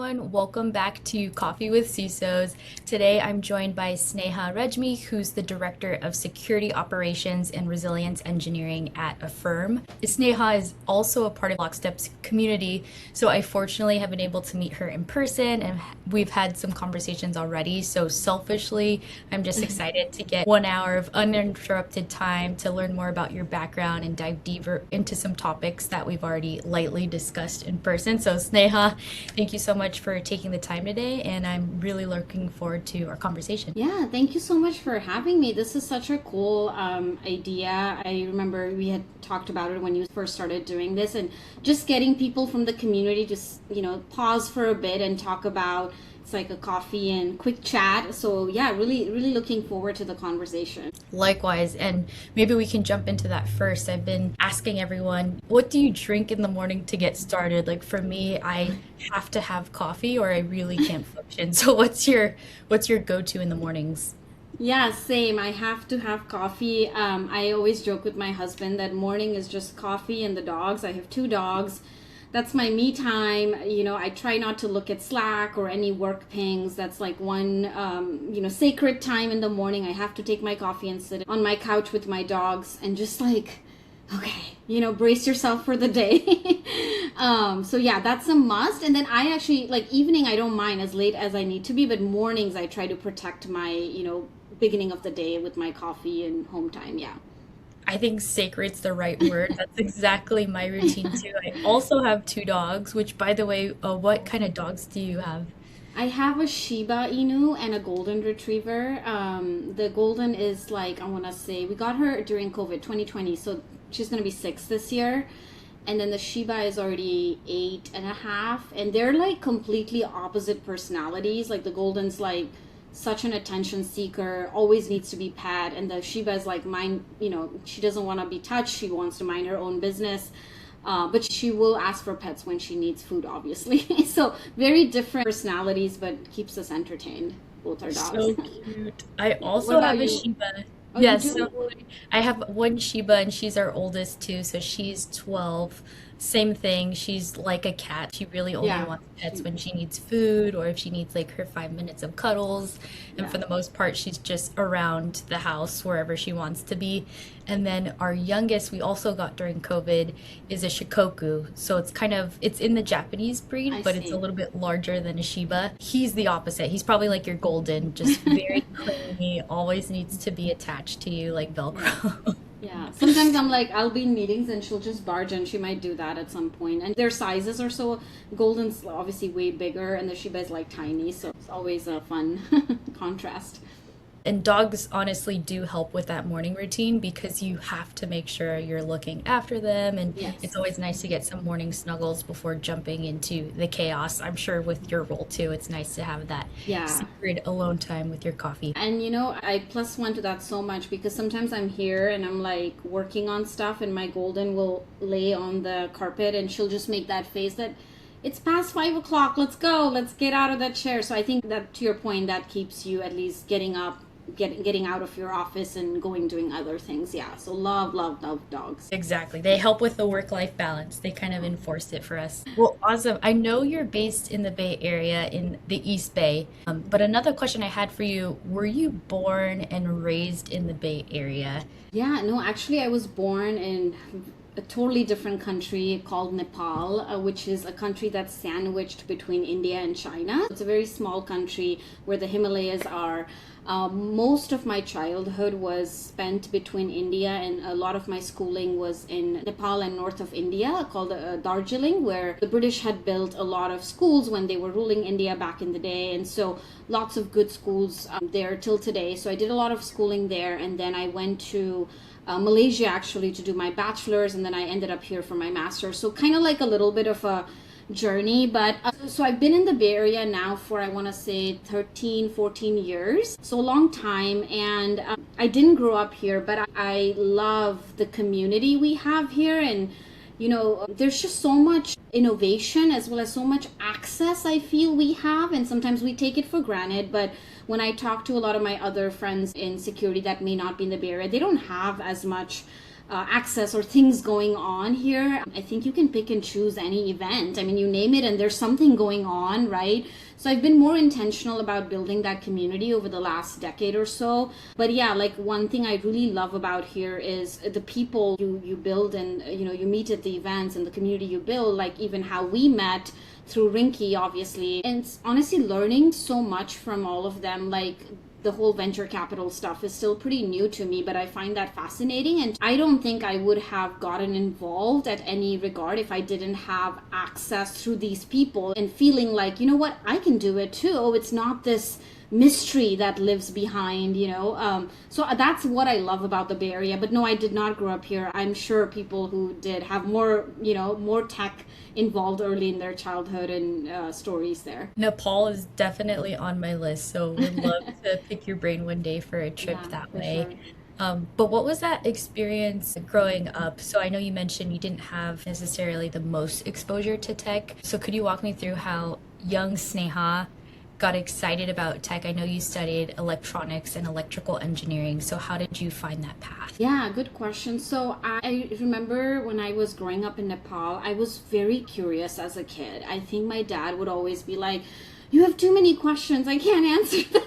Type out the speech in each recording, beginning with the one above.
everyone. Welcome back to Coffee with CISOs. Today I'm joined by Sneha Regmi, who's the Director of Security Operations and Resilience Engineering at Affirm. Sneha is also a part of Lockstep's community, so I fortunately have been able to meet her in person and we've had some conversations already. So selfishly, I'm just excited to get 1 hour of uninterrupted time to learn more about your background and dive deeper into some topics that we've already lightly discussed in person. So Sneha, thank you so much for taking the time today, and I'm really looking forward to our conversation. Yeah, thank you so much for having me. This is such a cool idea. I remember we had talked about it when you first started doing this, and just getting people from the community to, pause for a bit and talk about it's like a coffee and quick chat. So yeah, really, really looking forward to the conversation. Likewise, and maybe we can jump into that first. I've been asking everyone, what do you drink in the morning to get started? Like for me, I have to have coffee or I really can't function. So what's your go-to in the mornings? Yeah, same. I have to have coffee. I always joke with my husband that morning is just coffee and the dogs. I have two dogs. That's my me time. I try not to look at Slack or any work pings. That's like one, sacred time in the morning. I have to take my coffee and sit on my couch with my dogs and just like, okay, brace yourself for the day. So yeah, that's a must. And then I actually like evening, I don't mind as late as I need to be, but mornings I try to protect my, beginning of the day with my coffee and home time. Yeah. I think sacred's the right word. That's exactly my routine too. I also have two dogs, which by the way, what kind of dogs do you have? I have a Shiba Inu and a golden retriever. The golden is like, I want to say, we got her during COVID 2020, so she's going to be 6 this year. And then the Shiba is already 8.5. And they're like completely opposite personalities. Like the golden's like such an attention seeker, always needs to be pet. And the Shiba is like, mine, she doesn't want to be touched. She wants to mind her own business. But she will ask for pets when she needs food, obviously. So very different personalities, but keeps us entertained. Both our dogs. So cute. I What also have about a you? Shiba. Oh, you Yes, do? so I have one Shiba and she's our oldest too, so she's 12. Same thing. She's like a cat. She really only Yeah. wants pets She, when she needs food or if she needs like her 5 minutes of cuddles. And yeah. for the most part, she's just around the house wherever she wants to be. And then our youngest, we also got during COVID, is a Shikoku. So it's in the Japanese breed, I but it's a see. little bit larger than a Shiba. He's the opposite. He's probably like your golden, just very clingy, always needs to be attached to you like Yeah. Velcro. Yeah. Sometimes I'm like, I'll be in meetings and she'll just barge in. She might do that at some point. And their sizes are so, Golden's obviously way bigger and the Shiba is like tiny. So it's always a fun contrast. And dogs honestly do help with that morning routine because you have to make sure you're looking after them. And it's Yes. always nice to get some morning snuggles before jumping into the chaos. I'm sure with your role too, it's nice to have that Yeah. secret alone time with your coffee. And I plus one to that so much because sometimes I'm here and I'm like working on stuff and my golden will lay on the carpet and she'll just make that face that it's past 5 o'clock, let's go, let's get out of that chair. So I think that to your point, that keeps you at least getting up, getting out of your office and going doing other things. Yeah. So love, love, love dogs. Exactly. They help with the work-life balance. They kind of enforce it for us. Well, awesome. I know you're based in the Bay Area in the East Bay, but another question I had for you, were you born and raised in the Bay Area? Yeah, no, actually, I was born in a totally different country called Nepal, which is a country that's sandwiched between India and China. It's a very small country where the Himalayas are. Most of my childhood was spent between India, and a lot of my schooling was in Nepal and north of India, called Darjeeling, where the British had built a lot of schools when they were ruling India back in the day. And so lots of good schools there till today. So I did a lot of schooling there, and then I went to Malaysia actually to do my bachelor's, and then I ended up here for my master's. So kind of like a little bit of a journey, but so I've been in the Bay Area now for I want to say 13, 14 years, so a long time. And I didn't grow up here, but I love the community we have here. And there's just so much innovation as well as so much access I feel we have, and sometimes we take it for granted. But when I talk to a lot of my other friends in security that may not be in the Bay Area, they don't have as much access or things going on here. I think you can pick and choose any event. I mean, you name it and there's something going on, right? So I've been more intentional about building that community over the last decade or so. But yeah, like one thing I really love about here is the people you build, and you meet at the events, and the community you build, like even how we met through Rinky, obviously. And honestly, learning so much from all of them. Like the whole venture capital stuff is still pretty new to me, but I find that fascinating. And I don't think I would have gotten involved at any regard if I didn't have access through these people and feeling like, you know what, I can do it too. Oh, it's not this mystery that lives behind, so that's what I love about the Bay Area. But no, I did not grow up here. I'm sure people who did have more tech involved early in their childhood and stories there. Nepal is definitely on my list, so would love to pick your brain one day for a trip that way. Sure. But what was that experience growing up? So I know you mentioned you didn't have necessarily the most exposure to tech. So could you walk me through how young Sneha got excited about tech? I know you studied electronics and electrical engineering. So how did you find that path? Yeah, good question. So I remember when I was growing up in Nepal, I was very curious as a kid. I think my dad would always be like, you have too many questions, I can't answer them,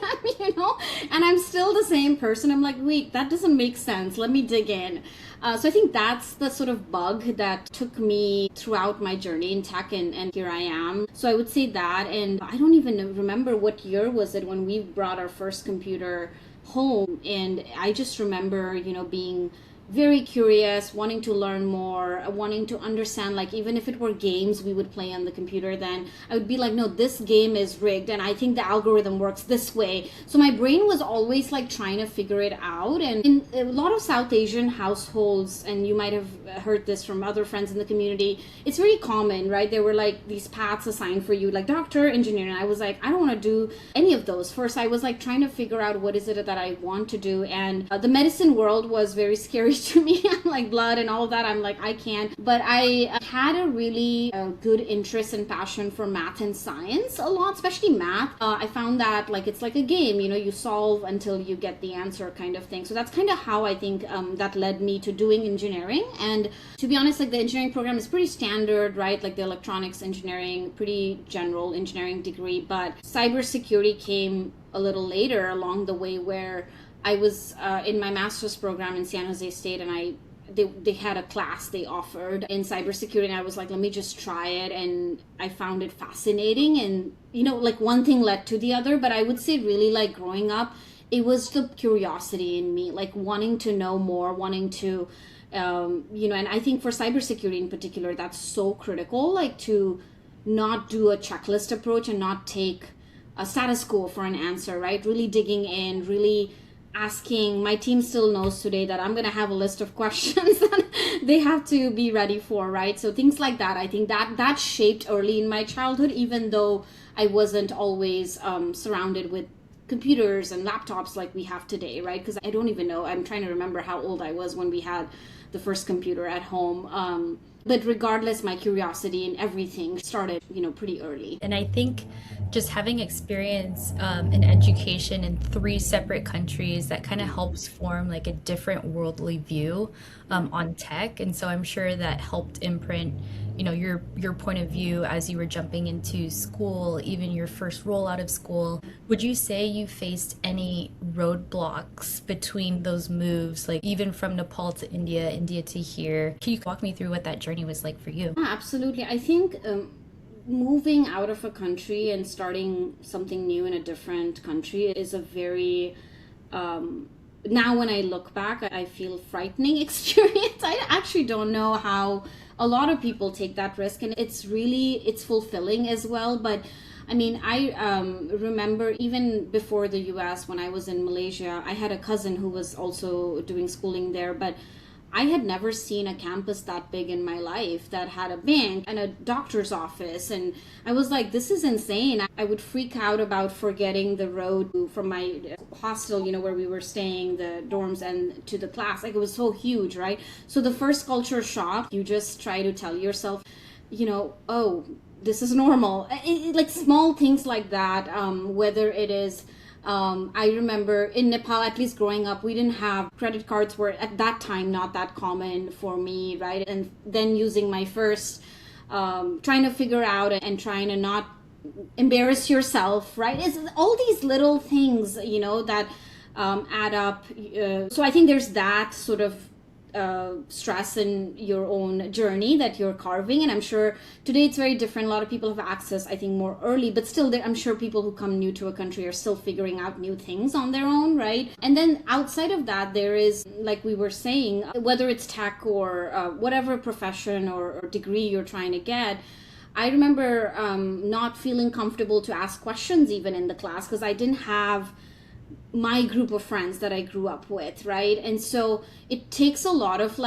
and I'm still the same person. I'm like, wait, that doesn't make sense, let me dig in. So I think that's the sort of bug that took me throughout my journey in tech, and here I am. So I would say that. And I don't even remember what year was it when we brought our first computer home, and I just remember being very curious, wanting to learn more, wanting to understand, like even if it were games we would play on the computer, then I would be like, no, this game is rigged and I think the algorithm works this way. So my brain was always like trying to figure it out. And in a lot of South Asian households, and you might have heard this from other friends in the community, it's very common, right? There were like these paths assigned for you, like doctor, engineer, and I was like, I don't want to do any of those. First I was like trying to figure out what is it that I want to do, and the medicine world was very scary to me. Like blood and all of that, I'm like, I can't. But I had a really good interest and passion for math and science a lot, especially math. I found that like it's like a game, you solve until you get the answer kind of thing. So that's kind of how I think that led me to doing engineering. And to be honest, like the engineering program is pretty standard, right? Like the electronics engineering, pretty general engineering degree, but cybersecurity came a little later along the way, where I was in my master's program in San Jose State, and they had a class they offered in cybersecurity, and I was like, let me just try it, and I found it fascinating. And like one thing led to the other. But I would say really, like growing up, it was the curiosity in me, like wanting to know more, wanting to and I think for cybersecurity in particular, that's so critical, like to not do a checklist approach and not take a status quo for an answer, right? Really digging in, really asking. My team still knows today that I'm going to have a list of questions that they have to be ready for, right? So things like that, I think that shaped early in my childhood, even though I wasn't always surrounded with computers and laptops like we have today, right? Because I don't even know, I'm trying to remember how old I was when we had the first computer at home. But regardless, my curiosity and everything started, pretty early. And I think just having experience in education in 3 separate countries, that kind of helps form like a different worldly view on tech. And so I'm sure that helped imprint, your point of view as you were jumping into school, even your first role out of school. Would you say you faced any roadblocks between those moves, like even from Nepal to India, India to here? Can you walk me through what that journey was like for you? Yeah, absolutely. I think moving out of a country and starting something new in a different country is a very now when I look back, I feel frightening experience. I actually don't know how a lot of people take that risk, and it's fulfilling as well. But I mean, I remember even before the US, when I was in Malaysia, I had a cousin who was also doing schooling there, but I had never seen a campus that big in my life that had a bank and a doctor's office. And I was like, this is insane. I would freak out about forgetting the road from my hostel, where we were staying, the dorms, and to the class. Like, it was so huge, right? So the first culture shock, you just try to tell yourself, oh, this is normal. Like small things like that, whether it is I remember in Nepal, at least growing up, we didn't have credit cards were at that time not that common for me, right? And then using my first, trying to figure out and trying to not embarrass yourself, right? It's all these little things, that add up. So I think there's that sort of stress in your own journey that you're carving, and I'm sure today it's very different. A lot of people have access, I think, more early, but still I'm sure people who come new to a country are still figuring out new things on their own, right? And then outside of that, there is, like we were saying, whether it's tech or whatever profession or degree you're trying to get. I remember not feeling comfortable to ask questions even in the class because I didn't have my group of friends that I grew up with, right? And so it takes a lot of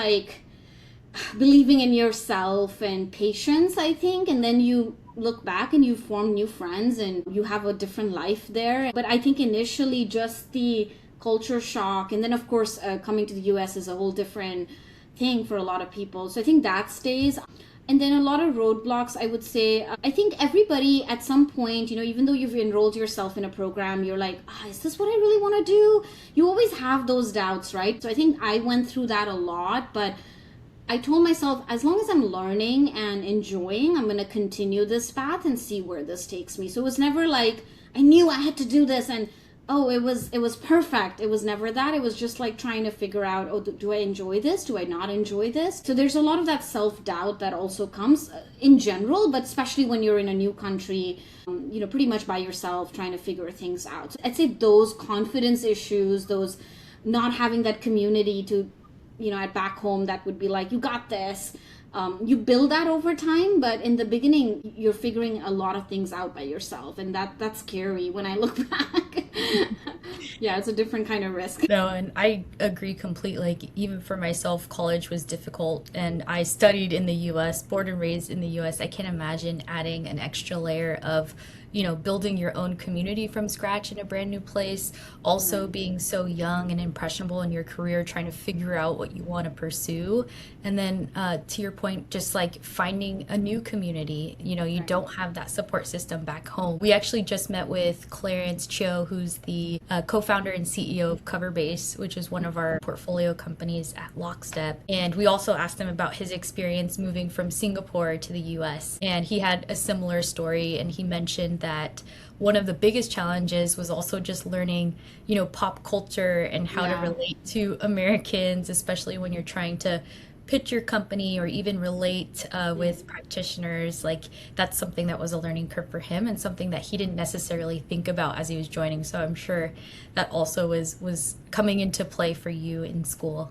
believing in yourself and patience, I think, and then you look back and you form new friends and you have a different life there. But I think initially just the culture shock, and then of course coming to the US is a whole different thing for a lot of people. So I think that stays. And then a lot of roadblocks, I would say. I think everybody at some point, even though you've enrolled yourself in a program, you're like, is this what I really want to do? You always have those doubts, right? So I think I went through that a lot, but I told myself, as long as I'm learning and enjoying, I'm going to continue this path and see where this takes me. So it was never like, I knew I had to do this and it was perfect. It was never that. It was just like trying to figure out, do I enjoy this? Do I not enjoy this? So there's a lot of that self-doubt that also comes in general, but especially when you're in a new country, pretty much by yourself trying to figure things out. So I'd say those confidence issues, those not having that community to, at back home that would be like, you got this. You build that over time, but in the beginning, you're figuring a lot of things out by yourself, and that's scary when I look back. Yeah, it's a different kind of risk. No, and I agree completely. Like, even for myself, college was difficult, and I studied in the US, born and raised in the US. I can't imagine adding an extra layer of building your own community from scratch in a brand new place, also being so young and impressionable in your career, trying to figure out what you want to pursue. And then to your point, just like finding a new community, you don't have that support system back home. We actually just met with Clarence Cho, who's the co-founder and CEO of Coverbase, which is one of our portfolio companies at Lockstep. And we also asked him about his experience moving from Singapore to the US. And he had a similar story, and he mentioned that one of the biggest challenges was also just learning, pop culture and how to relate to Americans, especially when you're trying to pitch your company or even relate with practitioners. Like, that's something that was a learning curve for him and something that he didn't necessarily think about as he was joining. So I'm sure that also was coming into play for you in school.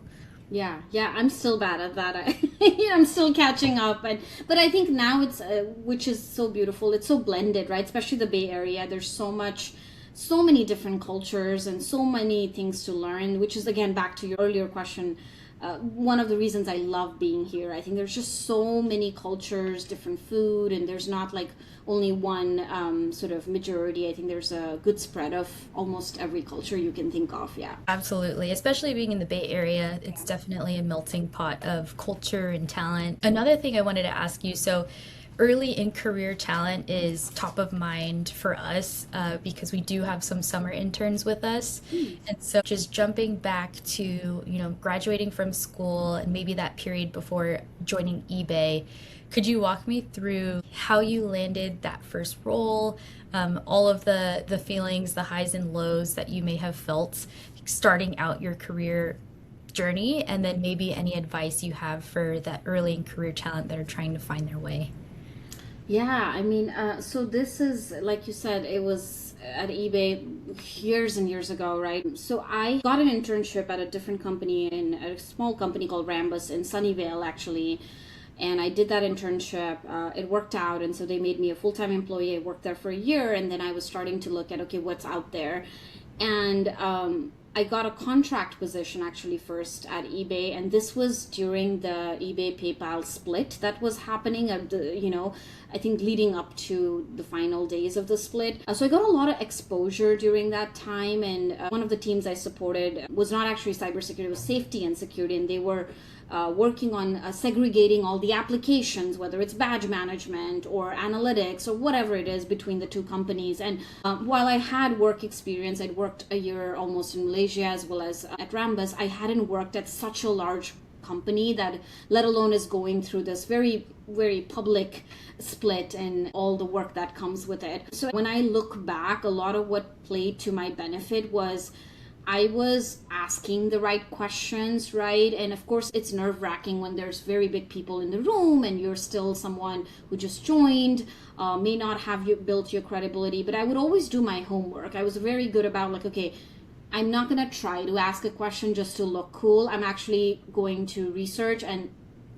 Yeah, I'm still bad at that. I'm still catching up, but I think now it's which is so beautiful. It's so blended, right? Especially the Bay Area. There's so many different cultures and so many things to learn. Which is again back to your earlier question. One of the reasons I love being here. I think there's just so many cultures, different food, and there's not like only one sort of majority. I think there's a good spread of almost every culture you can think of. Yeah. Absolutely. Especially being in the Bay Area, it's definitely a melting pot of culture and talent. Another thing I wanted to ask you, so early in career talent is top of mind for us because we do have some summer interns with us. And so just jumping back to, graduating from school and maybe that period before joining eBay, could you walk me through how you landed that first role, all of the feelings, the highs and lows that you may have felt starting out your career journey, and then maybe any advice you have for that early in career talent that are trying to find their way? Yeah, I mean, so this is, like you said, it was at eBay years and years ago, right? So I got an internship at a different company, in a small company called Rambus in Sunnyvale, actually. And I did that internship. It worked out, and so they made me a full-time employee. I worked there for a year, and then I was starting to look at, okay, what's out there. And I got a contract position actually first at eBay, and this was during the eBay PayPal split that was happening at the, I think leading up to the final days of the split. So I got a lot of exposure during that time, and one of the teams I supported was not actually cybersecurity, it was safety and security, and they were working on segregating all the applications, whether it's badge management or analytics or whatever it is between the two companies. And while I had work experience, I'd worked a year almost in Malaysia as well as at Rambus, I hadn't worked at such a large company that let alone is going through this very public split and all the work that comes with it. So when I look back, a lot of what played to my benefit was I was asking the right questions, right? And of course, it's nerve-wracking when there's very big people in the room and you're still someone who just joined, may not have built your credibility. But I would always do my homework. I was very good about like, okay, I'm not going to try to ask a question just to look cool. I'm actually going to research, and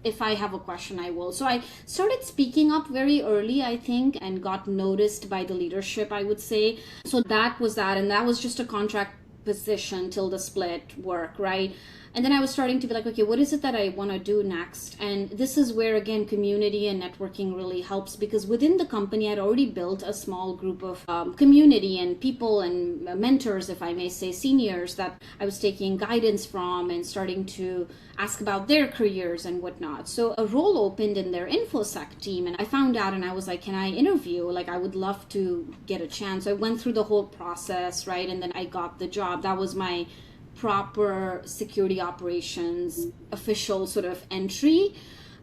if I have a question, I will. So I started speaking up very early, I think, and got noticed by the leadership, I would say. So that was that. And that was just a contract position till the split work, right? And then I was starting to be like, okay, what is it that I want to do next? And this is where, again, community and networking really helps, because within the company, I'd already built a small group of community and people and mentors, if I may say, seniors that I was taking guidance from and starting to ask about their careers and whatnot. So a role opened in their InfoSec team, and I found out and I was like, can I interview? Like, I would love to get a chance. So I went through the whole process, right? And then I got the job. That was my proper security operations official sort of entry.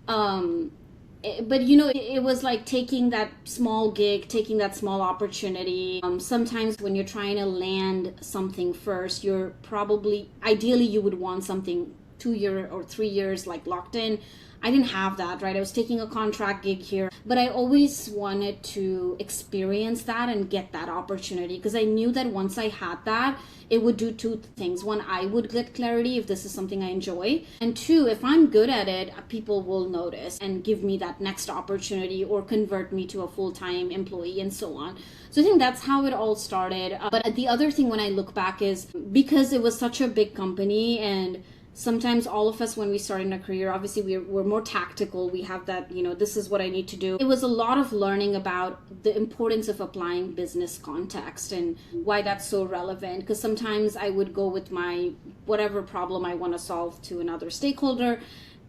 But it was like taking that small gig, taking that small opportunity. Sometimes when you're trying to land something first, you're probably, ideally you would want something 2 years or 3 years like locked in. I didn't have that, right? I was taking a contract gig here, but I always wanted to experience that and get that opportunity, because I knew that once I had that, it would do two things. One, I would get clarity if this is something I enjoy. And two, if I'm good at it, people will notice and give me that next opportunity or convert me to a full-time employee and so on. So I think that's how it all started. But the other thing when I look back is because it was such a big company, and sometimes all of us, when we start in a career, obviously we're more tactical. We have that, this is what I need to do. It was a lot of learning about the importance of applying business context and why that's so relevant. Because sometimes I would go with my whatever problem I want to solve to another stakeholder,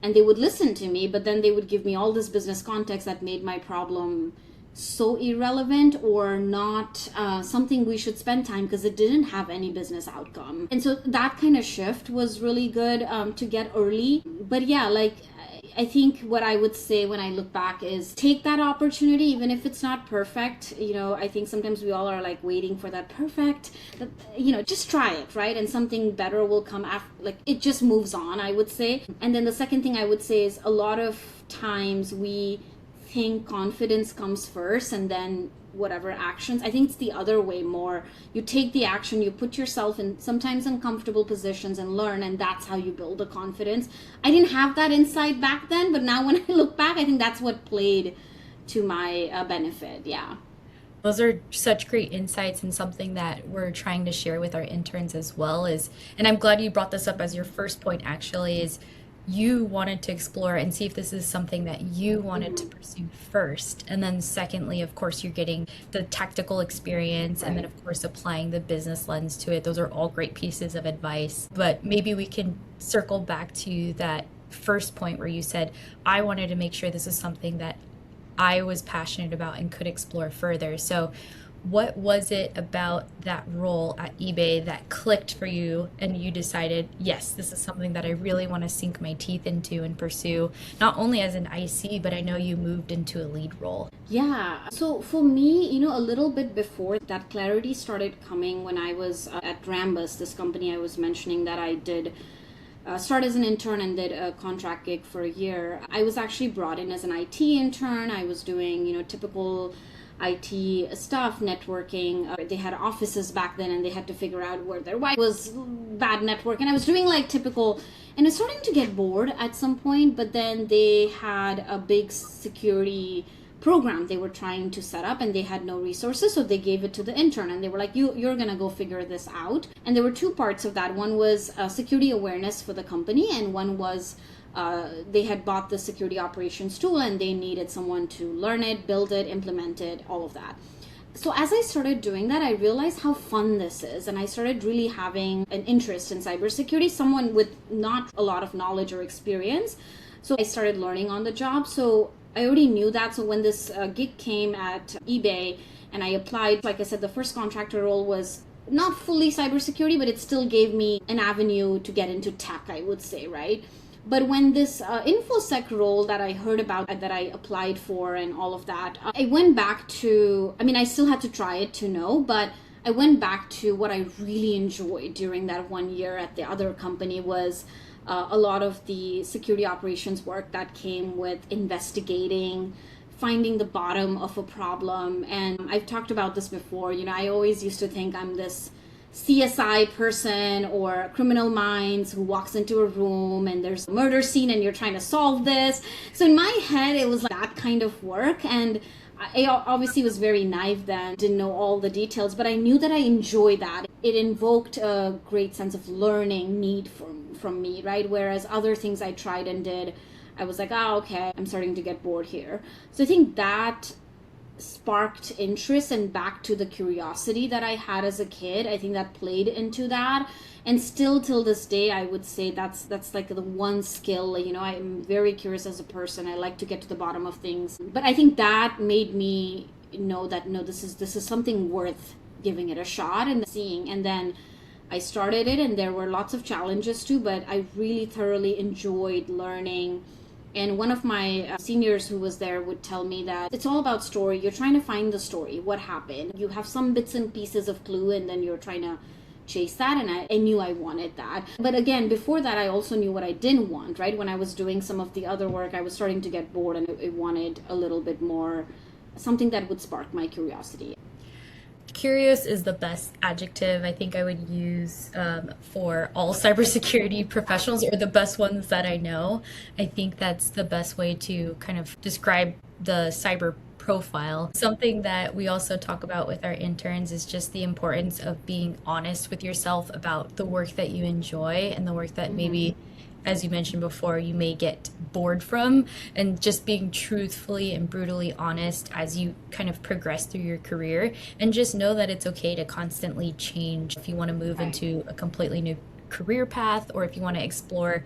and they would listen to me, but then they would give me all this business context that made my problem so irrelevant or not something we should spend time, because it didn't have any business outcome. And so that kind of shift was really good to get early. But yeah, like I think what I would say when I look back is take that opportunity, even if it's not perfect. I think sometimes we all are like waiting for that perfect, just try it, right? And something better will come after, like it just moves on, I would say. And then the second thing I would say is a lot of times we think confidence comes first and then whatever actions. I think it's the other way more. You take the action, you put yourself in sometimes uncomfortable positions and learn, and that's how you build the confidence. I didn't have that insight back then, but now when I look back, I think that's what played to my benefit. Yeah. Those are such great insights, and something that we're trying to share with our interns as well is, and I'm glad you brought this up as your first point actually, is you wanted to explore and see if this is something that you wanted to pursue first. And then secondly, of course, you're getting the tactical experience, and then of course applying the business lens to it. Those are all great pieces of advice. But maybe we can circle back to that first point where you said, I wanted to make sure this is something that I was passionate about and could explore further. So what was it about that role at eBay that clicked for you and you decided, yes, this is something that I really want to sink my teeth into and pursue, not only as an IC, but I know you moved into a lead role? Yeah. So for me, a little bit before that clarity started coming when I was at Rambus, this company I was mentioning that I did start as an intern and did a contract gig for a year. I was actually brought in as an IT intern. I was doing, typical IT stuff, networking. They had offices back then and they had to figure out where their Wi-Fi was bad network. And I was doing like typical, and I was starting to get bored at some point, but then they had a big security program they were trying to set up and they had no resources, so they gave it to the intern and they were like, you're gonna go figure this out. And there were two parts of that. One was security awareness for the company, and one was they had bought the security operations tool and they needed someone to learn it, build it, implement it, all of that. So as I started doing that, I realized how fun this is. And I started really having an interest in cybersecurity, someone with not a lot of knowledge or experience. So I started learning on the job. So I already knew that. So when this gig came at eBay and I applied, like I said, the first contractor role was not fully cybersecurity, but it still gave me an avenue to get into tech, I would say, right? But when this InfoSec role that I heard about, that I applied for and all of that, I went back to, I mean, I still had to try it to know, but I went back to what I really enjoyed during that 1 year at the other company was a lot of the security operations work that came with investigating, finding the bottom of a problem. And I've talked about this before, I always used to think I'm this CSI person or Criminal Minds who walks into a room and there's a murder scene and you're trying to solve this. So in my head, it was like that kind of work. And I obviously was very naive then, didn't know all the details, but I knew that I enjoyed that. It invoked a great sense of learning need from me, right? Whereas other things I tried and did, I was like, okay, I'm starting to get bored here. So I think that sparked interest and back to the curiosity that I had as a kid. I think that played into that, and still till this day I would say that's like the one skill. I'm very curious as a person. I like to get to the bottom of things, but I think that made me know that no, this is something worth giving it a shot and seeing. And then I started it, and there were lots of challenges too, but I really thoroughly enjoyed learning. And one of my seniors who was there would tell me that it's all about story. You're trying to find the story, what happened. You have some bits and pieces of clue, and then you're trying to chase that. And I knew I wanted that. But again, before that, I also knew what I didn't want, right? When I was doing some of the other work, I was starting to get bored, and I wanted a little bit more, something that would spark my curiosity. Curious is the best adjective I think I would use for all cybersecurity professionals, or the best ones that I know. I think that's the best way to kind of describe the cyber profile. Something that we also talk about with our interns is just the importance of being honest with yourself about the work that you enjoy and the work that maybe, as you mentioned before, you may get bored from, and just being truthfully and brutally honest as you kind of progress through your career. And just know that it's okay to constantly change if you want to move into a completely new career path, or if you want to explore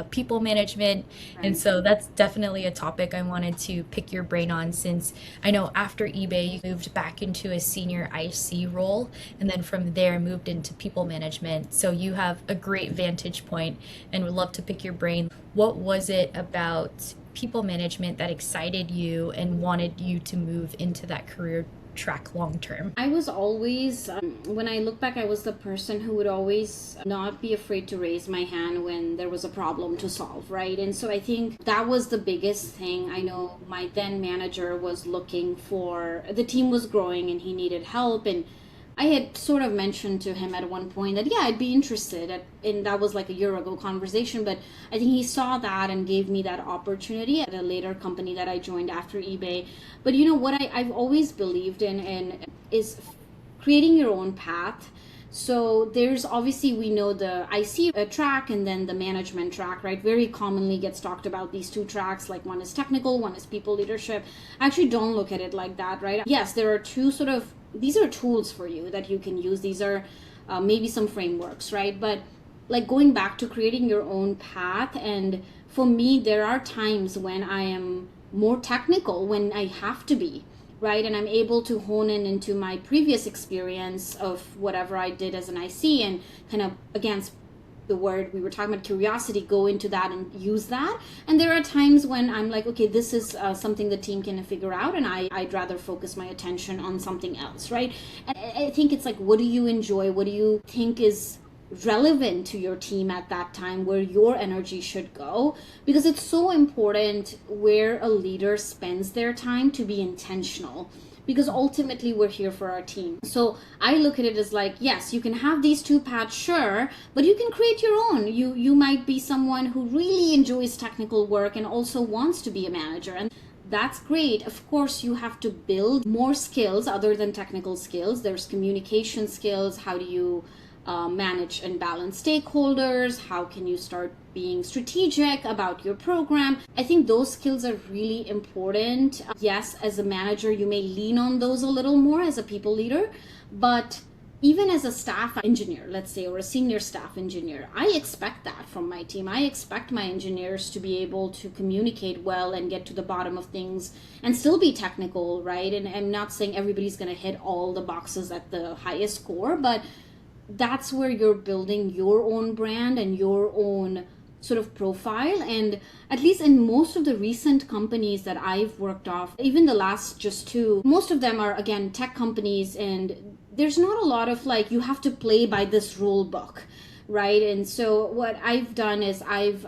people management. And so that's definitely a topic I wanted to pick your brain on, since I know after eBay you moved back into a senior IC role, and then from there moved into people management. So you have a great vantage point, and would love to pick your brain. What was it about people management that excited you and wanted you to move into that career track long term? I was always, when I look back, I was the person who would always not be afraid to raise my hand when there was a problem to solve, right? And so I think that was the biggest thing. I know my then manager was looking for, the team was growing and he needed help, and I had sort of mentioned to him at one point that, yeah, I'd be interested. And that was like a year ago conversation. But I think he saw that and gave me that opportunity at a later company that I joined after eBay. But what I've always believed in is creating your own path. So there's obviously, we know the IC track and then the management track, right? Very commonly gets talked about these two tracks, like one is technical, one is people leadership. I actually don't look at it like that, right? Yes, there are two sort of, these are tools for you that you can use. These are maybe some frameworks, right? But like going back to creating your own path. And for me, there are times when I am more technical, when I have to be, right? And I'm able to hone in into my previous experience of whatever I did as an IC and kind of, against the word we were talking about, curiosity, go into that and use that. And there are times when I'm like, okay, this is something the team can figure out, and I'd rather focus my attention on something else, right? And I think it's like, what do you enjoy? What do you think is relevant to your team at that time, where your energy should go? Because it's so important where a leader spends their time to be intentional, because ultimately we're here for our team. So I look at it as like, yes, you can have these two paths, sure, but you can create your own. You might be someone who really enjoys technical work and also wants to be a manager, and that's great. Of course, you have to build more skills other than technical skills. There's communication skills. How do you manage and balance stakeholders? How can you start being strategic about your program. I think those skills are really important. Yes, as a manager, you may lean on those a little more as a people leader, but even as a staff engineer, let's say, or a senior staff engineer, I expect that from my team. I expect my engineers to be able to communicate well and get to the bottom of things and still be technical, right? And I'm not saying everybody's going to hit all the boxes at the highest score, but that's where you're building your own brand and your own sort of profile. And at least in most of the recent companies that I've worked off, even the last just two, most of them are, again, tech companies, and there's not a lot of like, you have to play by this rule book, right? And so what I've done is I've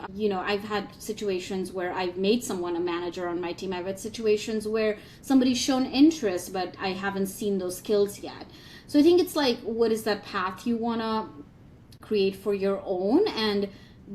had situations where I've made someone a manager on my team. I've had situations where somebody's shown interest, but I haven't seen those skills yet. So I think it's like, what is that path you want to create for your own? And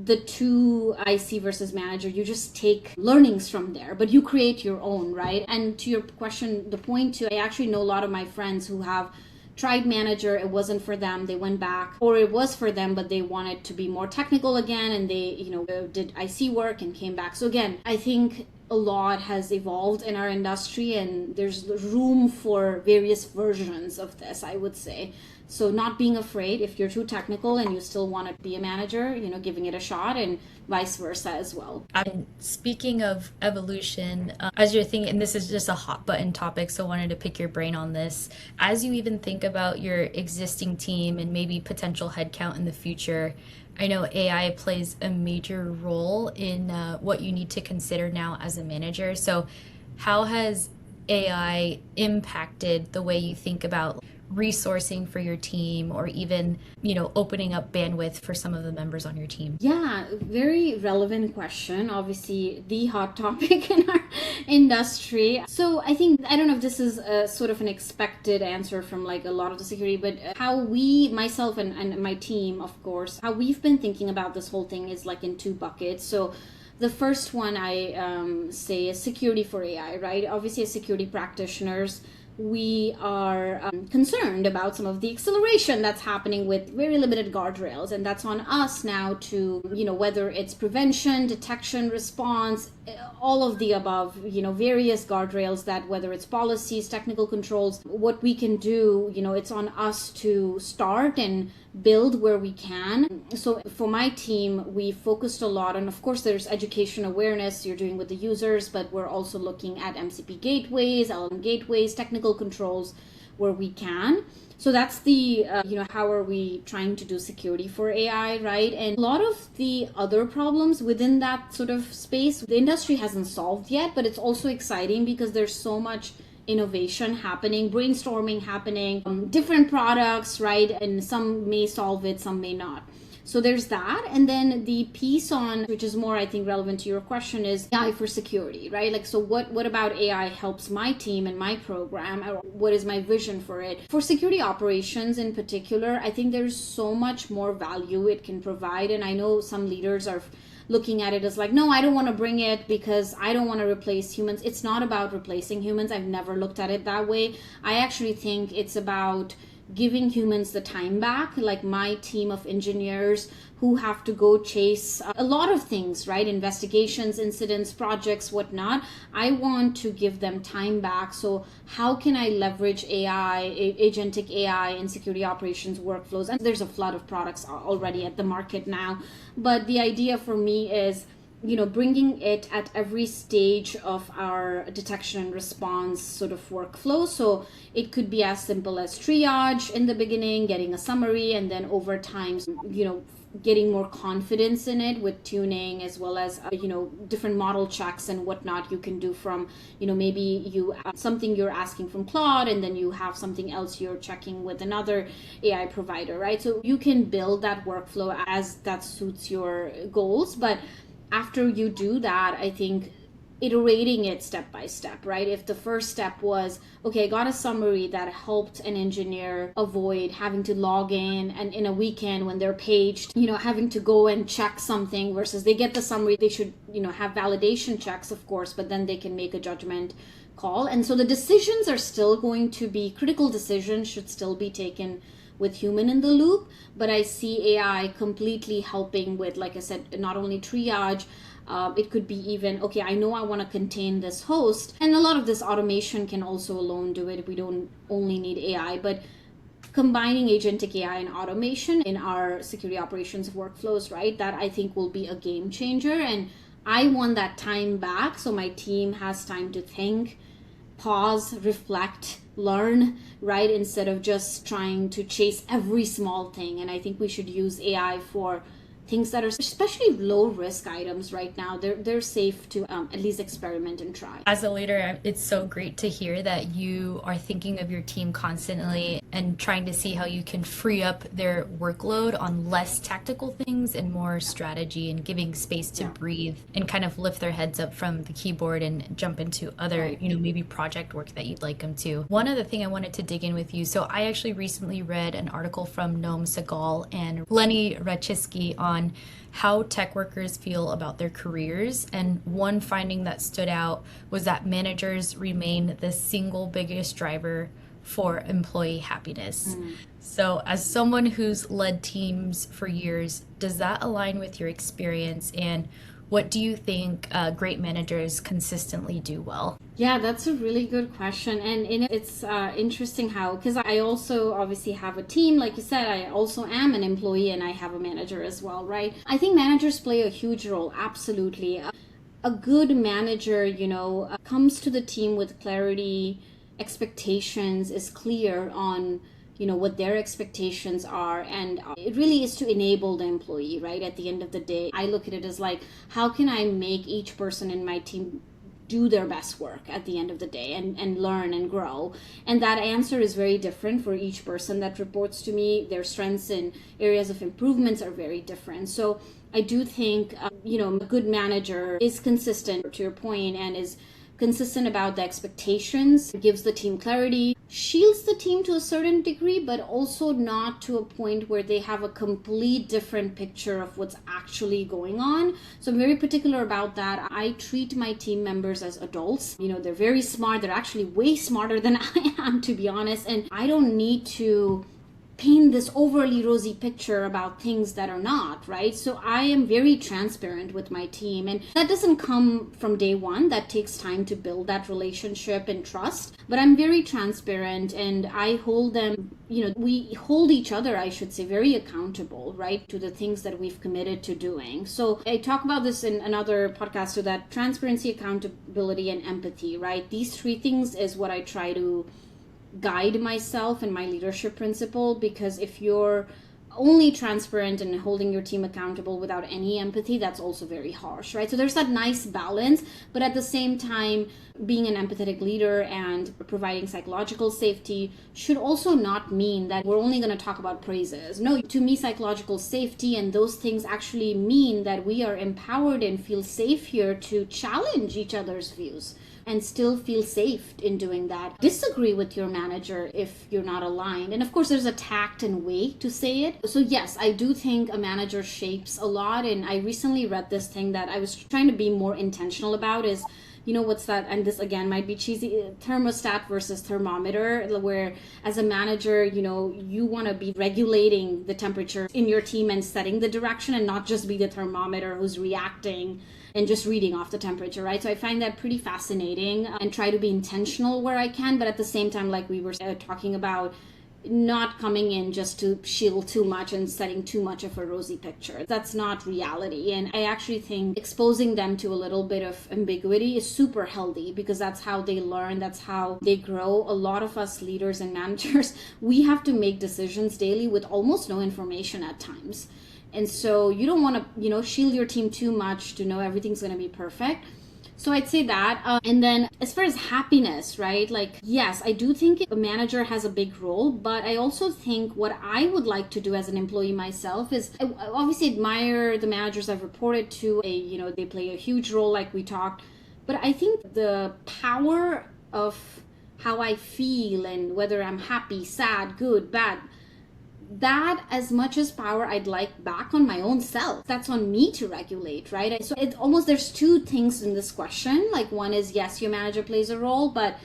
the two IC versus manager, you just take learnings from there, but you create your own, right? And to your question, the point too, I actually know a lot of my friends who have tried manager, it wasn't for them, they went back, or it was for them, but they wanted to be more technical again, and they, did IC work and came back. So again, I think a lot has evolved in our industry, and there's room for various versions of this, I would say. So not being afraid if you're too technical and you still want to be a manager, giving it a shot, and vice versa as well. And speaking of evolution, as you're thinking, and this is just a hot button topic, so I wanted to pick your brain on this. As you even think about your existing team and maybe potential headcount in the future, I know AI plays a major role in what you need to consider now as a manager. So how has AI impacted the way you think about resourcing for your team, or even, opening up bandwidth for some of the members on your team? Yeah, very relevant question. Obviously, the hot topic in our industry. So I don't know if this is a sort of an expected answer from like a lot of the security, but how myself and my team, of course, how we've been thinking about this whole thing is like in two buckets. So the first one I say is security for AI, right? Obviously, as security practitioners, we are concerned about some of the acceleration that's happening with very limited guardrails, and that's on us now to, whether it's prevention, detection, response, all of the above, various guardrails, that whether it's policies, technical controls, what we can do, it's on us to start and build where we can. So for my team, we focused a lot on, of course, there's education awareness you're doing with the users, but we're also looking at MCP gateways, LLM gateways, technical controls where we can. So that's the, how are we trying to do security for AI, right? And a lot of the other problems within that sort of space, the industry hasn't solved yet, but it's also exciting because there's so much innovation happening, brainstorming happening, different products, right? And some may solve it, some may not. So there's that. And then the piece on, which is more, I think, relevant to your question, is AI for security, right? Like, so what about AI helps my team and my program? Or what is my vision for it? For security operations in particular, I think there's so much more value it can provide. And I know some leaders are looking at it as like, no, I don't want to bring it because I don't want to replace humans. It's not about replacing humans. I've never looked at it that way. I actually think it's about giving humans the time back, like my team of engineers who have to go chase a lot of things, right? Investigations, incidents, projects, whatnot. I want to give them time back. So how can I leverage AI, agentic AI in security operations workflows? And there's a flood of products already at the market now. But the idea for me is, bringing it at every stage of our detection and response sort of workflow. So it could be as simple as triage in the beginning, getting a summary, and then over time, getting more confidence in it with tuning, as well as, different model checks and whatnot you can do from, maybe you something you're asking from Claude, and then you have something else you're checking with another AI provider, right? So you can build that workflow as that suits your goals. But after you do that, I think iterating it step by step, right? If the first step was, okay, I got a summary that helped an engineer avoid having to log in and in a weekend when they're paged, having to go and check something, versus they get the summary, they should, have validation checks, of course, but then they can make a judgment call. And so the decisions are still going to be, critical decisions should still be taken with human in the loop, but I see AI completely helping with, like I said, not only triage, it could be even, okay, I know I want to contain this host, and a lot of this automation can also alone do it. We don't only need AI, but combining agentic AI and automation in our security operations workflows, right? That I think will be a game changer. And I want that time back so my team has time to think, pause, reflect, learn, right? Instead of just trying to chase every small thing. And I think we should use AI for things that are especially low risk items right now. They're safe to at least experiment and try. As a leader, it's so great to hear that you are thinking of your team constantly and trying to see how you can free up their workload on less tactical things and more strategy, and giving space to breathe and kind of lift their heads up from the keyboard and jump into other, maybe project work that you'd like them to. One other thing I wanted to dig in with you. So I actually recently read an article from Noam Segal and Lenny Rachitsky on how tech workers feel about their careers. And one finding that stood out was that managers remain the single biggest driver for employee happiness. So as someone who's led teams for years, does that align with your experience? And what do you think great managers consistently do well? Yeah, that's a really good question. And it's interesting how, because I also obviously have a team, like you said, I also am an employee and I have a manager as well, right? I think managers play a huge role, absolutely. A good manager, comes to the team with clarity, expectations, is clear on what their expectations are, and it really is to enable the employee, right? At the end of the day, I look at it as like, how can I make each person in my team do their best work at the end of the day and learn and grow? And that answer is very different for each person that reports to me. Their strengths and areas of improvements are very different. So I do think a good manager is consistent, to your point, and is consistent about the expectations, gives the team clarity, shields the team to a certain degree, but also not to a point where they have a complete different picture of what's actually going on. So I'm very particular about that. I treat my team members as adults. They're very smart. They're actually way smarter than I am, to be honest. And I don't need to paint this overly rosy picture about things that are not, right? So I am very transparent with my team, and that doesn't come from day one. That takes time to build that relationship and trust, but I'm very transparent, and I hold them, we hold each other, I should say, very accountable, right, to the things that we've committed to doing. So I talk about this in another podcast, so that transparency, accountability, and empathy, right? These three things is what I try to guide myself and my leadership principle, because if you're only transparent and holding your team accountable without any empathy, that's also very harsh, right? So there's that nice balance, but at the same time, being an empathetic leader and providing psychological safety should also not mean that we're only going to talk about praises. No, to me, psychological safety and those things actually mean that we are empowered and feel safe here to challenge each other's views and still feel safe in doing that. Disagree with your manager if you're not aligned. And of course, there's a tact and way to say it. So yes, I do think a manager shapes a lot. And I recently read this thing that I was trying to be more intentional about is, what's that? And this again might be cheesy, thermostat versus thermometer, where as a manager, you want to be regulating the temperature in your team and setting the direction, and not just be the thermometer who's reacting and just reading off the temperature, right? So I find that pretty fascinating and try to be intentional where I can, but at the same time, like we were talking about, not coming in just to shield too much and setting too much of a rosy picture. That's not reality. And I actually think exposing them to a little bit of ambiguity is super healthy, because that's how they learn, that's how they grow. A lot of us leaders and managers, we have to make decisions daily with almost no information at times. And so you don't want to, shield your team too much to know everything's going to be perfect. So I'd say that. And then as far as happiness, right? Like, yes, I do think a manager has a big role, but I also think what I would like to do as an employee myself is, I obviously admire the managers I've reported to. They play a huge role, like we talked. But I think the power of how I feel and whether I'm happy, sad, good, bad, that as much as power I'd like back on my own self. That's on me to regulate, right? So it's almost, there's two things in this question. Like, one is, yes, your manager plays a role, but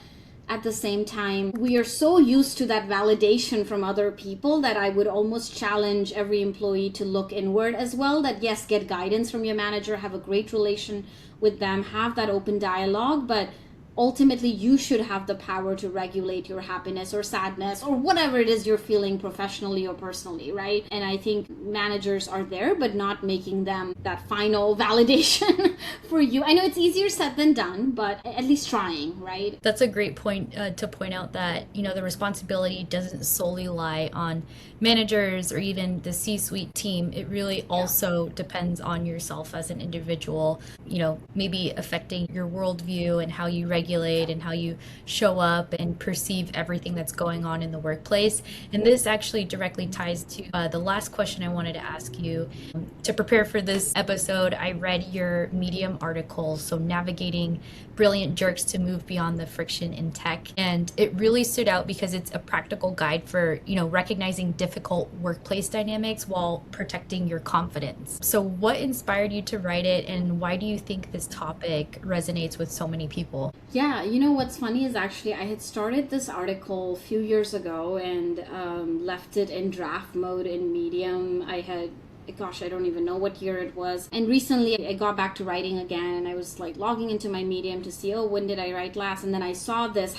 at the same time, we are so used to that validation from other people that I would almost challenge every employee to look inward as well. That yes, get guidance from your manager, have a great relation with them, have that open dialogue, but ultimately you should have the power to regulate your happiness or sadness or whatever it is you're feeling professionally or personally, right? And I think managers are there, but not making them that final validation for you. I know it's easier said than done, but at least trying, right? That's a great point to point out that, the responsibility doesn't solely lie on managers or even the C-suite team. It really also depends on yourself as an individual, maybe affecting your worldview and how you regulate and how you show up and perceive everything that's going on in the workplace. And this actually directly ties to the last question I wanted to ask you. To prepare for this episode, I read your Medium article, so navigating brilliant jerks to move beyond the friction in tech. And it really stood out because it's a practical guide for, recognizing difficult workplace dynamics while protecting your confidence. So what inspired you to write it, and why do you think this topic resonates with so many people? Yeah, what's funny is actually I had started this article a few years ago and left it in draft mode in Medium. I don't even know what year it was. And recently I got back to writing again, and I was like logging into my Medium to see, when did I write last? And then I saw this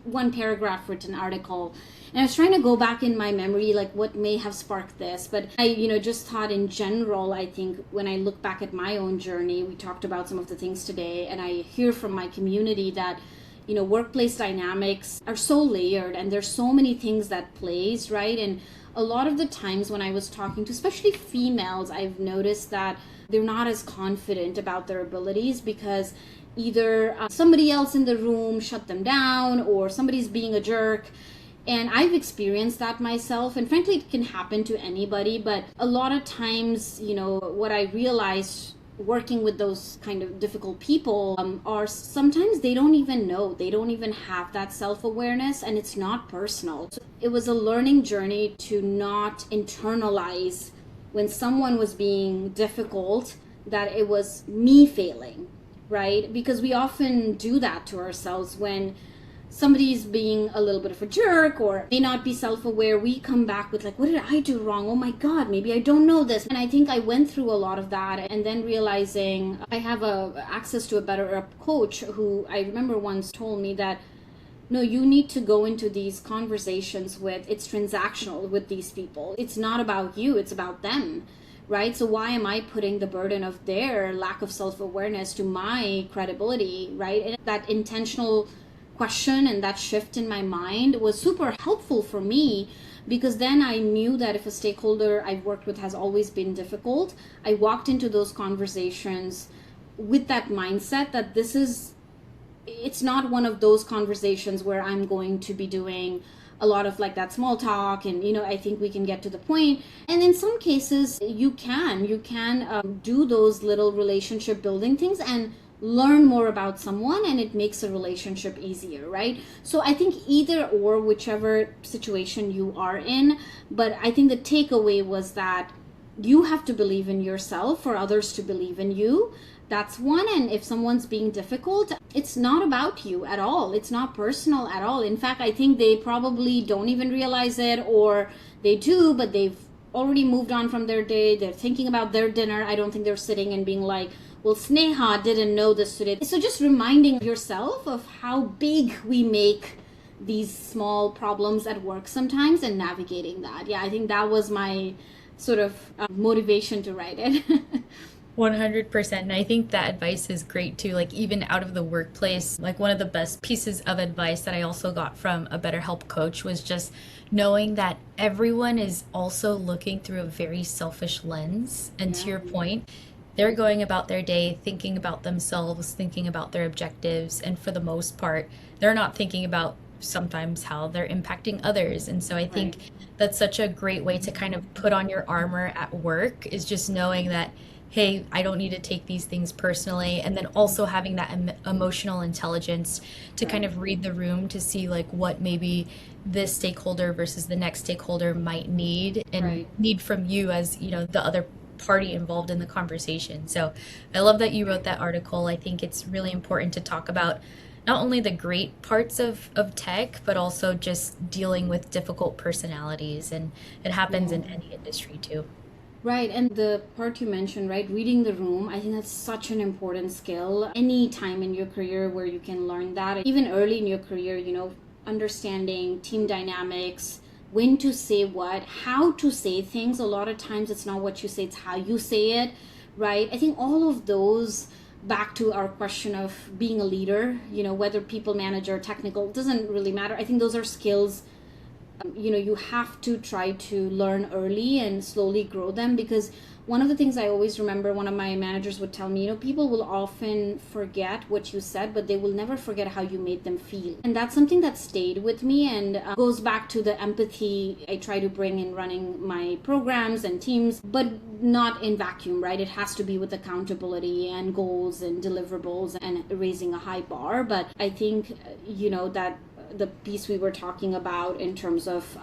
one paragraph written article. And I was trying to go back in my memory, like what may have sparked this. But I, just thought in general, I think when I look back at my own journey, we talked about some of the things today, and I hear from my community that, workplace dynamics are so layered and there's so many things that plays, right? And a lot of the times when I was talking to especially females, I've noticed that they're not as confident about their abilities because either somebody else in the room shut them down or somebody's being a jerk. And I've experienced that myself, and frankly it can happen to anybody, but a lot of times, what I realized working with those kind of difficult people are sometimes they don't even know, they don't even have that self-awareness, and it's not personal. So it was a learning journey to not internalize when someone was being difficult that it was me failing, right? Because we often do that to ourselves when somebody's being a little bit of a jerk or may not be self-aware. We come back with like, what did I do wrong? Oh my God, maybe I don't know this. And I think I went through a lot of that, and then realizing I have access to a better coach who I remember once told me that, no, you need to go into these conversations it's transactional with these people. It's not about you, it's about them. Right? So why am I putting the burden of their lack of self-awareness to my credibility, right? And that intentional question and that shift in my mind was super helpful for me, because then I knew that if a stakeholder I've worked with has always been difficult, I walked into those conversations with that mindset that it's not one of those conversations where I'm going to be doing a lot of like that small talk and I think we can get to the point. And in some cases you can do those little relationship building things and learn more about someone, and it makes a relationship easier, right? So I think either or, whichever situation you are in, but I think the takeaway was that you have to believe in yourself for others to believe in you. That's one. And if someone's being difficult, it's not about you at all. It's not personal at all. In fact, I think they probably don't even realize it, or they do, but they've already moved on from their day. They're thinking about their dinner. I don't think they're sitting and being like, well, Sneha didn't know this today. So just reminding yourself of how big we make these small problems at work sometimes and navigating that. Yeah, I think that was my sort of motivation to write it. 100%. And I think that advice is great too. Like even out of the workplace, like one of the best pieces of advice that I also got from a BetterHelp coach was just knowing that everyone is also looking through a very selfish lens. And to your point, they're going about their day thinking about themselves, thinking about their objectives. And for the most part, they're not thinking about sometimes how they're impacting others. And so I think that's such a great way to kind of put on your armor at work, is just knowing that, hey, I don't need to take these things personally. And then also having that emotional intelligence to kind of read the room to see like what maybe this stakeholder versus the next stakeholder might need and need from you as, the other party involved in the conversation. So I love that you wrote that article. I think it's really important to talk about not only the great parts of tech, but also just dealing with difficult personalities. And it happens in Yeah. any industry too. Right, and the part you mentioned, right, reading the room, I think that's such an important skill. Any time in your career where you can learn that, even early in your career, understanding team dynamics, when to say what, how to say things. A lot of times it's not what you say, it's how you say it, right? I think all of those, back to our question of being a leader, whether people manager, technical, it doesn't really matter. I think those are skills you have to try to learn early and slowly grow them, because one of the things I always remember, one of my managers would tell me, people will often forget what you said, but they will never forget how you made them feel. And that's something that stayed with me, and goes back to the empathy I try to bring in running my programs and teams, but not in vacuum, right? It has to be with accountability and goals and deliverables and raising a high bar. But I think that the piece we were talking about in terms of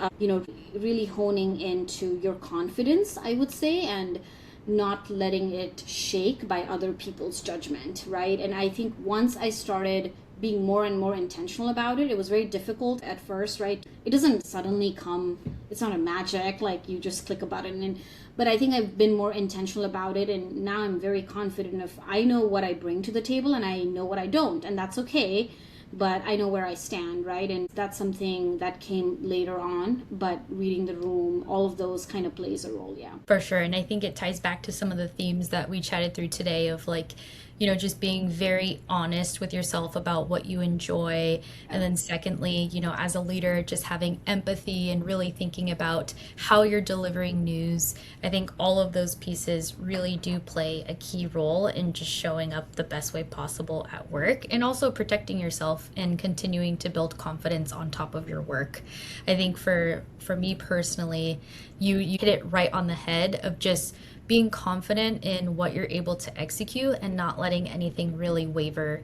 really honing into your confidence, I would say, and not letting it shake by other people's judgment, right? And I think once I started being more and more intentional about it, it was very difficult at first, right? It doesn't suddenly come, it's not a magic like you just click a button. And but I think I've been more intentional about it, and now I'm very confident of, I know what I bring to the table and I know what I don't, and that's okay, but I know where I stand, right? And that's something that came later on, but reading the room, all of those kind of plays a role, yeah. For sure. And I think it ties back to some of the themes that we chatted through today of like, just being very honest with yourself about what you enjoy. And then secondly, as a leader, just having empathy and really thinking about how you're delivering news. I think all of those pieces really do play a key role in just showing up the best way possible at work, and also protecting yourself and continuing to build confidence on top of your work. I think for me personally, you hit it right on the head of just being confident in what you're able to execute and not letting anything really waver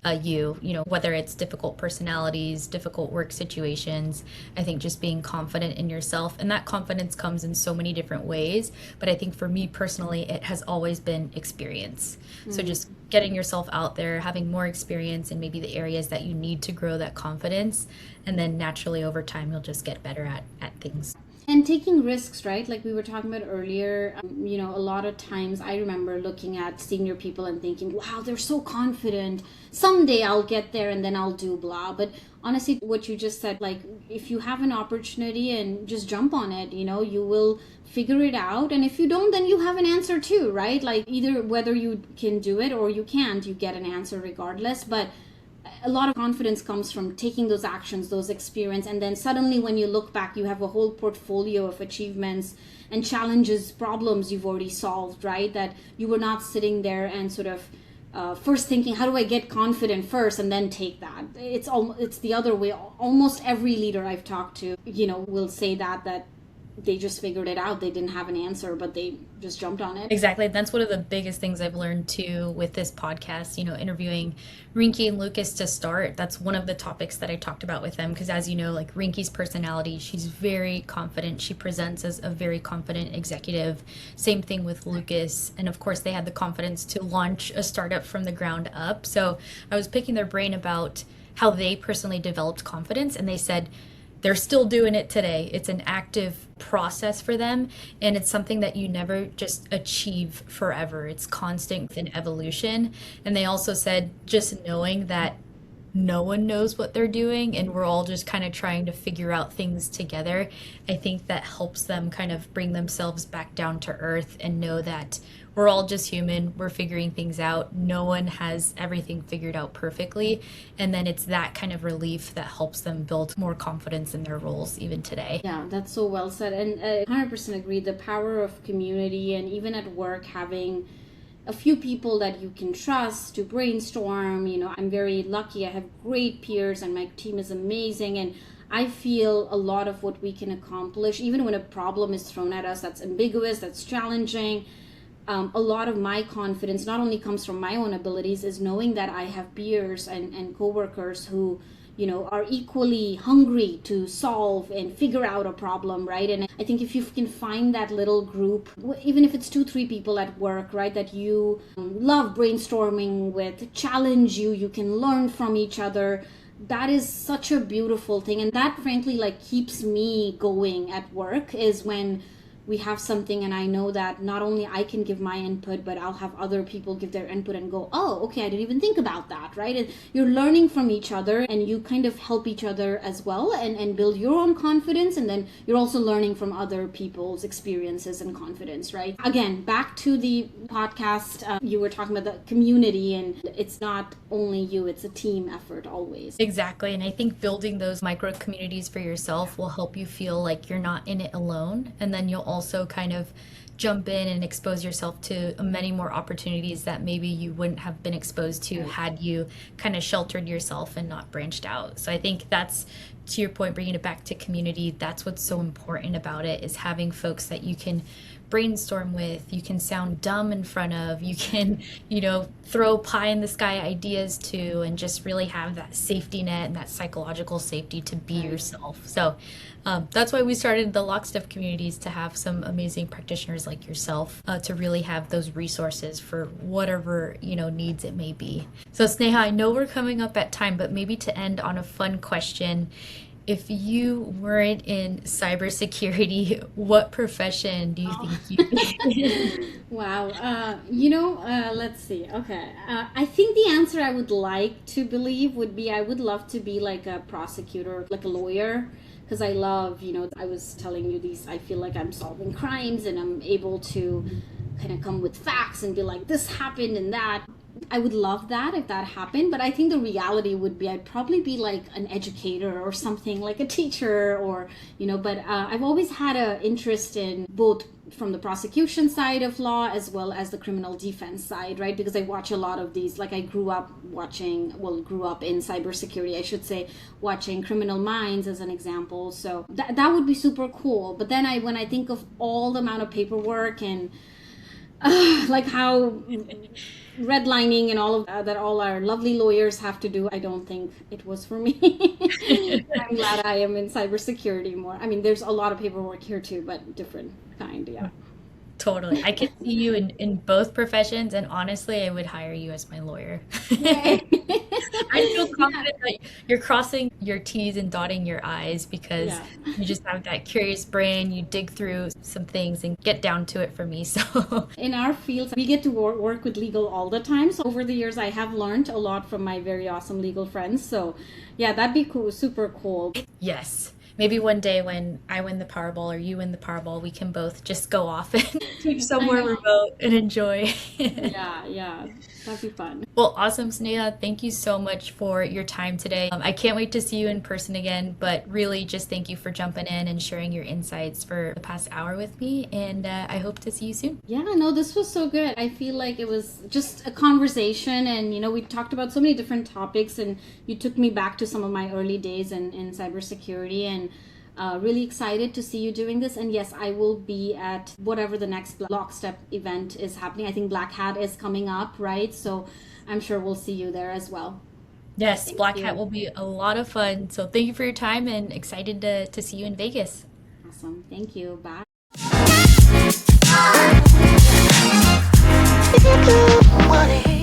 whether it's difficult personalities, difficult work situations. I think just being confident in yourself, and that confidence comes in so many different ways. But I think for me personally, it has always been experience. So just getting yourself out there, having more experience in maybe the areas that you need to grow that confidence. And then naturally over time, you'll just get better at things. And taking risks, right, like we were talking about earlier. A lot of times I remember looking at senior people and thinking, wow, they're so confident, someday I'll get there and then I'll do blah. But honestly, what you just said, like, if you have an opportunity and just jump on it, you will figure it out. And if you don't, then you have an answer too, right? Like, either whether you can do it or you can't, you get an answer regardless. But a lot of confidence comes from taking those actions, those experience, and then suddenly when you look back, you have a whole portfolio of achievements and challenges, problems you've already solved, right? That you were not sitting there and sort of first thinking, how do I get confident first and then take that. It's the other way. Almost every leader I've talked to, will say that they just figured it out. They didn't have an answer, but they just jumped on it. Exactly. That's one of the biggest things I've learned too with this podcast, interviewing Rinki and Lucas to start. That's one of the topics that I talked about with them, because as you know, like Rinki's personality, she's very confident. She presents as a very confident executive. Same thing with Lucas. And of course, they had the confidence to launch a startup from the ground up. So I was picking their brain about how they personally developed confidence, and they said, they're still doing it today. It's an active process for them, and it's something that you never just achieve forever. It's constant in evolution. And they also said just knowing that no one knows what they're doing and we're all just kind of trying to figure out things together, I think that helps them kind of bring themselves back down to earth and know that we're all just human. We're figuring things out. No one has everything figured out perfectly. And then it's that kind of relief that helps them build more confidence in their roles even today. Yeah, that's so well said. And I 100% agree. The power of community, and even at work, having a few people that you can trust to brainstorm. I'm very lucky. I have great peers and my team is amazing. And I feel a lot of what we can accomplish, even when a problem is thrown at us that's ambiguous, that's challenging, a lot of my confidence not only comes from my own abilities, is knowing that I have peers and coworkers who are equally hungry to solve and figure out a problem, right? And I think if you can find that little group, even if it's 2-3 people at work, right, that you love brainstorming with, challenge you can learn from each other, that is such a beautiful thing, and that frankly like keeps me going at work, is when we have something and I know that not only I can give my input, but I'll have other people give their input and go, oh, okay, I didn't even think about that, right? And you're learning from each other, and you kind of help each other as well, and build your own confidence, and then you're also learning from other people's experiences and confidence, right? Again, back to the podcast, you were talking about the community, and it's not only you, it's a team effort always. Exactly. And I think building those micro communities for yourself will help you feel like you're not in it alone. And then you'll also kind of jump in and expose yourself to many more opportunities that maybe you wouldn't have been exposed to had you kind of sheltered yourself and not branched out. So I think that's, to your point, bringing it back to community, that's what's so important about it, is having folks that you can brainstorm with, you can sound dumb in front of, you can, throw pie in the sky ideas to, and just really have that safety net and that psychological safety to be yourself. So that's why we started the Lockstep communities, to have some amazing practitioners like yourself, to really have those resources for whatever, needs it may be. So Sneha, I know we're coming up at time, but maybe to end on a fun question, if you weren't in cybersecurity, what profession do you think you'd be? Wow. Let's see. Okay. I think the answer I would like to believe would be, I would love to be like a prosecutor, like a lawyer, because I love, I was telling you these, I feel like I'm solving crimes and I'm able to kind of come with facts and be like, this happened and that. I would love that if that happened, but I think the reality would be I'd probably be like an educator or something, like a teacher, or but I've always had an interest in both, from the prosecution side of law as well as the criminal defense side, right? Because I watch a lot of these, like I grew up in cybersecurity, I should say, watching Criminal Minds as an example. So that would be super cool. But then when I think of all the amount of paperwork and like how redlining and all of that all our lovely lawyers have to do, I don't think it was for me. I'm glad I am in cybersecurity more. I mean, there's a lot of paperwork here too, but different kind. Yeah. Totally. I could see you in both professions, and honestly, I would hire you as my lawyer. Right. I feel confident that you're crossing your T's and dotting your I's, because you just have that curious brain. You dig through some things and get down to it for me. So in our fields, we get to work with legal all the time. So over the years, I have learned a lot from my very awesome legal friends. So yeah, that'd be cool, super cool. Yes. Maybe one day when I win the Powerball or you win the Powerball, we can both just go off and teach somewhere remote and enjoy. Yeah, that'd be fun. Well, awesome, Sneha. Thank you so much for your time today. I can't wait to see you in person again, but really just thank you for jumping in and sharing your insights for the past hour with me, and I hope to see you soon. Yeah, no, this was so good. I feel like it was just a conversation, and we talked about so many different topics, and you took me back to some of my early days in cybersecurity, and really excited to see you doing this. And yes, I will be at whatever the next Lockstep event is happening. I think Black Hat is coming up, right? So I'm sure we'll see you there as well. Yes, Thank Black you. Hat will be a lot of fun. So thank you for your time, and excited to see you in Vegas. Awesome. Thank you. Bye. If you do want it.